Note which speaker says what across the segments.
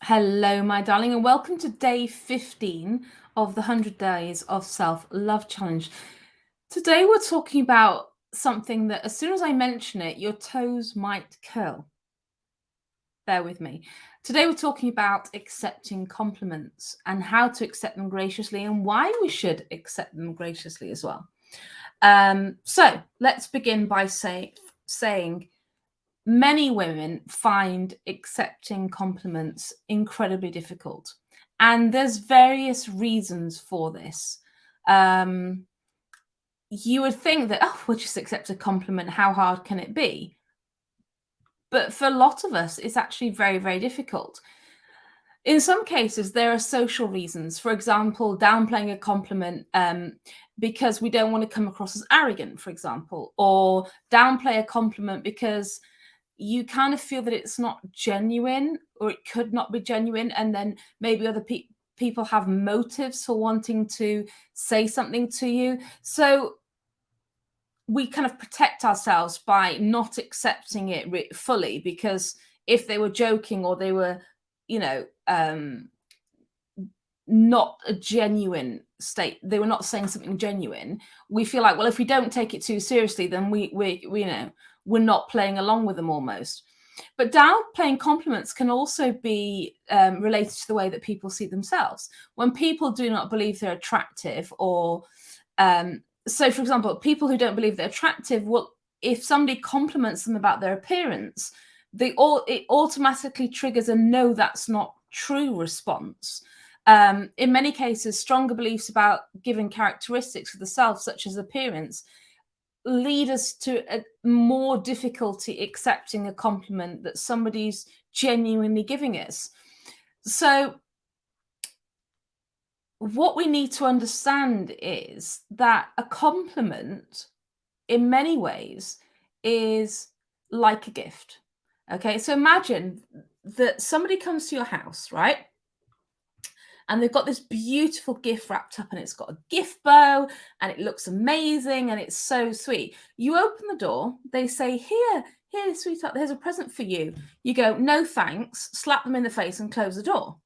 Speaker 1: Hello, my darling, and welcome to day 15 of the 100 Days of Self-Love Challenge. Today, we're talking about something that as soon as I mention it, your toes might curl. Bear with me. Today, we're talking about accepting compliments and how to accept them graciously and why we should accept them graciously as well. So let's begin by saying many women find accepting compliments incredibly difficult. And there's various reasons for this. You would think that, oh, we'll just accept a compliment. How hard can it be? But for a lot of us, it's actually very, very difficult. In some cases, there are social reasons. For example, downplaying a compliment because we don't want to come across as arrogant, for example, or downplay a compliment because you kind of feel that it's not genuine or it could not be genuine. And then maybe other people have motives for wanting to say something to you. So we kind of protect ourselves by not accepting it fully, because if they were joking or they were, not a genuine state, they were not saying something genuine, we feel like, well, if we don't take it too seriously, then we're not playing along with them almost. But downplaying compliments can also be related to the way that people see themselves. When people do not believe they're attractive, or so, for example, people who don't believe they're attractive, well, if somebody compliments them about their appearance, it automatically triggers a no, that's not true response. In many cases, stronger beliefs about given characteristics of the self, such as appearance, lead us to a more difficulty accepting a compliment that somebody's genuinely giving us. So what we need to understand is that a compliment, in many ways, is like a gift. Okay, so imagine that somebody comes to your house, right? And they've got this beautiful gift wrapped up, and it's got a gift bow, and it looks amazing, and it's so sweet. You open the door, they say, here, sweetheart, there's a present for you. You go, no thanks, slap them in the face and close the door.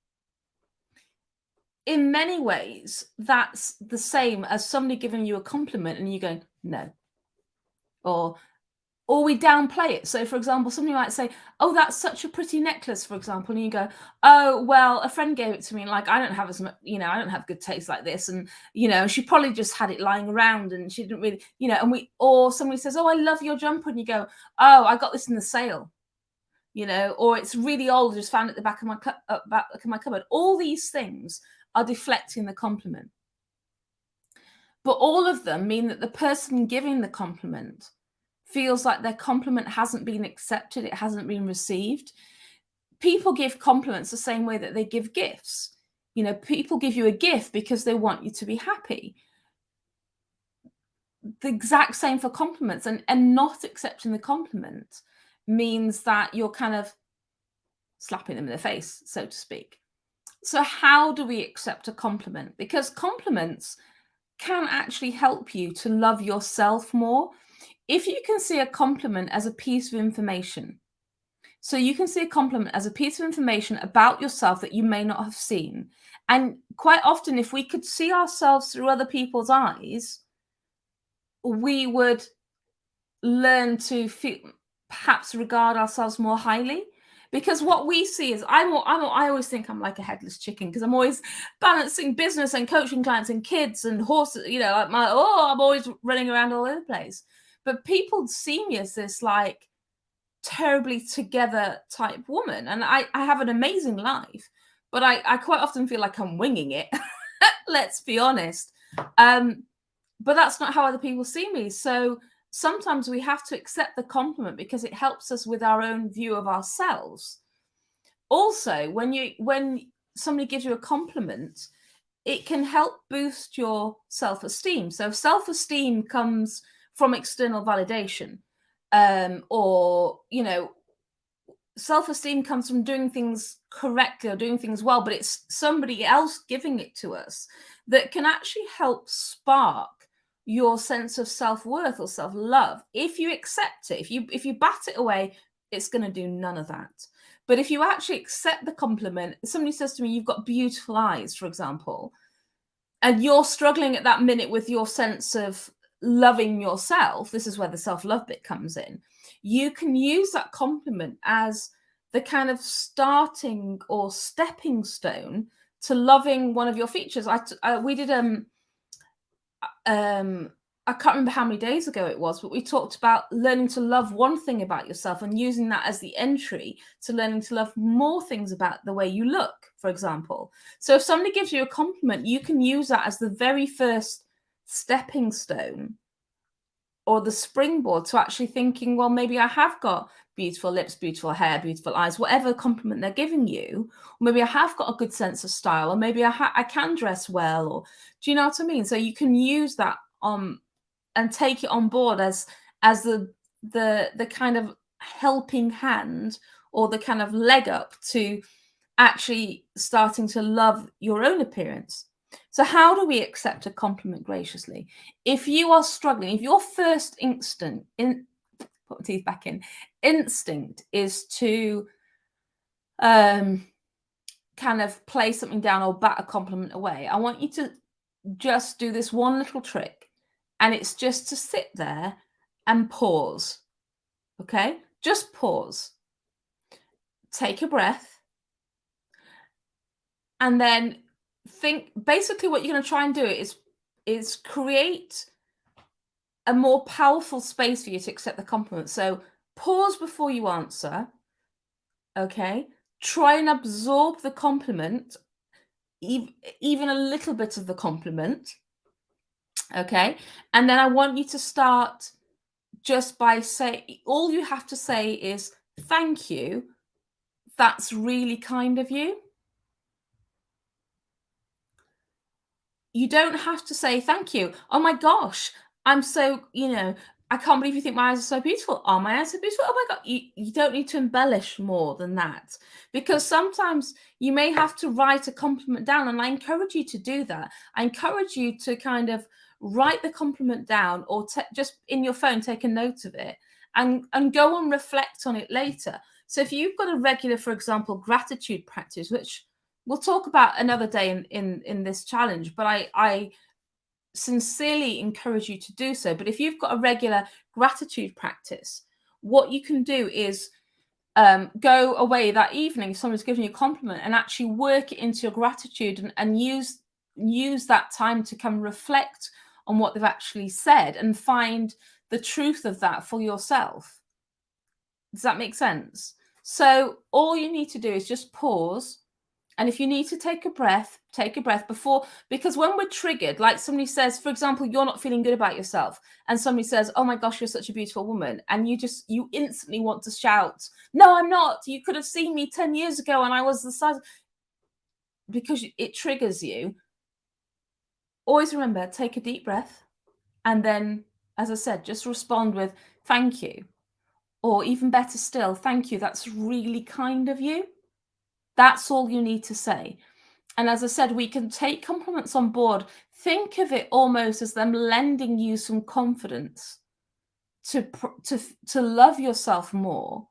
Speaker 1: In many ways, that's the same as somebody giving you a compliment and you going, no. Or we downplay it. So, for example, somebody might say, oh, that's such a pretty necklace, for example. And you go, oh, well, a friend gave it to me. Like, I don't have as much, I don't have good taste like this. And, she probably just had it lying around and she didn't really, or somebody says, oh, I love your jumper. And you go, oh, I got this in the sale, or it's really old. I just found it at the back of my cupboard. All these things are deflecting the compliment. But all of them mean that the person giving the compliment feels like their compliment hasn't been accepted, it hasn't been received. People give compliments the same way that they give gifts. People give you a gift because they want you to be happy. The exact same for compliments, and not accepting the compliment means that you're kind of slapping them in the face, so to speak. So how do we accept a compliment? Because compliments can actually help you to love yourself more. If you can see a compliment as a piece of information, so you can see a compliment as a piece of information about yourself that you may not have seen. And quite often, if we could see ourselves through other people's eyes, we would learn to perhaps regard ourselves more highly. Because what we see is, I always think I'm like a headless chicken, because I'm always balancing business and coaching clients and kids and horses, I'm always running around all over the place. But people see me as this like terribly together type woman. And I have an amazing life, but I quite often feel like I'm winging it. Let's be honest. But that's not how other people see me. So sometimes we have to accept the compliment because it helps us with our own view of ourselves. Also, when somebody gives you a compliment, it can help boost your self-esteem. So self-esteem comes from external validation, or self-esteem comes from doing things correctly or doing things well, but it's somebody else giving it to us that can actually help spark your sense of self-worth or self-love. If you accept it, if you bat it away, it's going to do none of that. But if you actually accept the compliment, somebody says to me, "You've got beautiful eyes," for example, and you're struggling at that minute with your sense of loving yourself, this is where the self-love bit comes in. You can use that compliment as the kind of starting or stepping stone to loving one of your features. We did I can't remember how many days ago it was, but we talked about learning to love one thing about yourself and using that as the entry to learning to love more things about the way you look, for example. So if somebody gives you a compliment, you can use that as the very first stepping stone or the springboard to actually thinking, well, maybe I have got beautiful lips, beautiful hair, beautiful eyes, whatever compliment they're giving you. Or maybe I have got a good sense of style, or maybe I can dress well, or do you know what I mean? So you can use that and take it on board as the kind of helping hand or the kind of leg up to actually starting to love your own appearance. So how do we accept a compliment graciously? If you are struggling, if your first instinct put my teeth back in, instinct is to kind of play something down or bat a compliment away, I want you to just do this one little trick, and it's just to sit there and pause. Okay, just pause, take a breath, and then think. Basically what you're going to try and do is create a more powerful space for you to accept the compliment. So pause before you answer. Okay, try and absorb the compliment, even a little bit of the compliment. Okay, and then I want you to start just by saying, all you have to say is thank you, that's really kind of you. You don't have to say thank you, oh my gosh, I'm so, I can't believe you think my eyes are so beautiful. Are my eyes so beautiful? Oh my God. You don't need to embellish more than that, because sometimes you may have to write a compliment down. And I encourage you to do that. I encourage you to kind of write the compliment down, or just in your phone, take a note of it and go and reflect on it later. So if you've got a regular, for example, gratitude practice, which we'll talk about another day in this challenge, but I sincerely encourage you to do so. But if you've got a regular gratitude practice, what you can do is go away that evening if someone's giving you a compliment and actually work it into your gratitude and use that time to come reflect on what they've actually said and find the truth of that for yourself. Does that make sense? So all you need to do is just pause. And if you need to take a breath before, because when we're triggered, like somebody says, for example, you're not feeling good about yourself, and somebody says, oh my gosh, you're such a beautiful woman, and you instantly want to shout, no, I'm not. You could have seen me 10 years ago and I was the size, because it triggers you. Always remember, take a deep breath. And then, as I said, just respond with thank you. Or even better still, thank you. That's really kind of you. That's all you need to say. And as I said, we can take compliments on board. Think of it almost as them lending you some confidence to love yourself more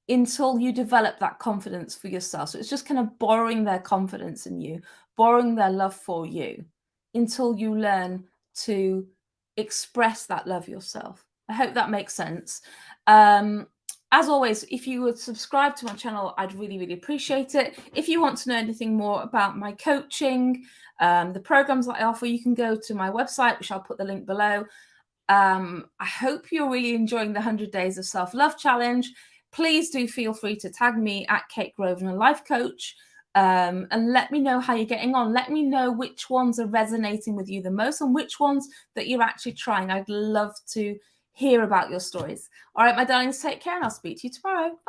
Speaker 1: until you develop that confidence for yourself. So it's just kind of borrowing their confidence in you, borrowing their love for you until you learn to express that love yourself. I hope that makes sense. As always, if you would subscribe to my channel, I'd really, really appreciate it. If you want to know anything more about my coaching, the programs that I offer, you can go to my website, which I'll put the link below. I hope you're really enjoying the 100 Days of Self-Love Challenge. Please do feel free to tag me at Kate Grosvenor Life Coach, and let me know how you're getting on. Let me know which ones are resonating with you the most and which ones that you're actually trying. I'd love to hear about your stories. All right, my darlings, take care, and I'll speak to you tomorrow.